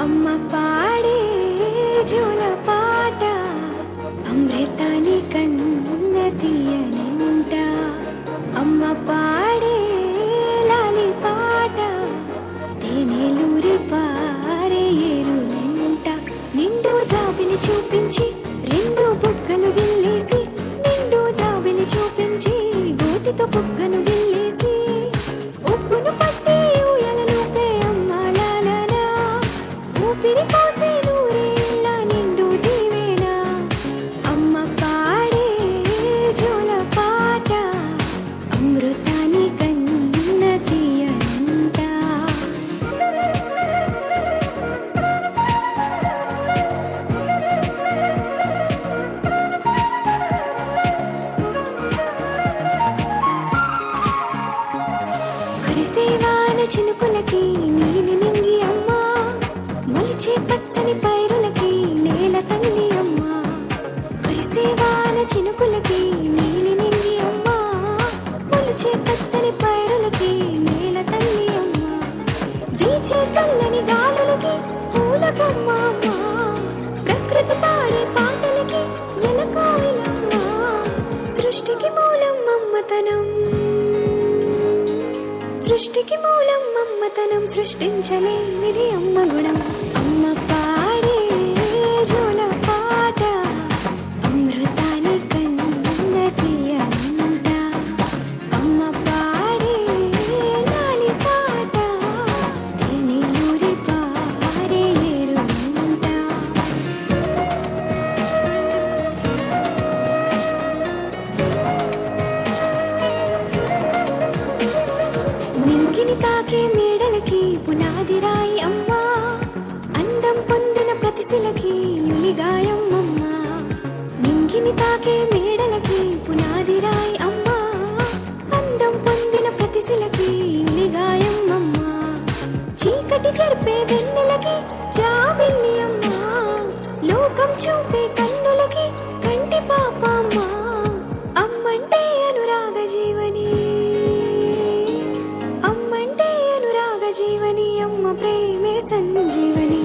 అమ్మ పాడే జోల పాట అమృతాని కన్న తీయనింట. అమ్మ పాడే లాలి పాట తేనెలూరి పారే ఏరులంట. నిండు జాబిలి చూపించి రెండు బుగ్గలు గిల్లేసి, నిండు జాబిలి చూపించి గోతితో బుగ్గను గిల్లేసి, ఉగ్గును పట్టి ఊయలలోపే అమ్మ లాలనా, ఊపిరి పోసే నూరేళ్ళ నిండు దీవెనా. అమ్మ పాడే జోల పాట అమృతాని కన్న తీయనంట. కురిసేవాన చినుకులకి నీలి నింగి అమ్మ, మొలిచే పచ్చని పైరులకి నేల తల్లి అమ్మ. కురిసేవాన చినుకులకి నీలి నింగి అమ్మ, మొలిచే పచ్చని పైరులకి నేల తల్లి అమ్మ. వీచే చల్లని గాలులకి పూల కొమ్మ అమ్మ, ప్రకృతి పాడే పాటలకి ఎలకోయిలమ్మ. సృష్టికి మూలం మమ్మతనం, సృష్టికి మూలం మమ్మతనం, సృష్టించలేనిది అమ్మ గుణం. అమ్మ పాడే జోల పాట అమృతాని కన్న తీయనంట. అమ్మ పాడే లాలి పాట తేనెలూరి పారే ఏరులంట. నింగిని తాకే మేడలకి పునాది రాయి అమ్మ, అందం పొందిన ప్రతిశిలకి యులిగాయం అమ్మ. నింగిని తాకే మేడలకి పునాది రాయి అమ్మ, అందం పొందిన ప్రతిశిలకి యులిగాయం అమ్మ. చీకటి చెరిపే వెన్నెలకి జాబిల్లి అమ్మ, లోకం చూపే కన్నులకి కంటి పాప అమ్మ. అమ్మంటే అనురాగ జీవని, అమ్మంటే అనురాగ జీవని, అమ్మ ప్రేమే సంజీవని.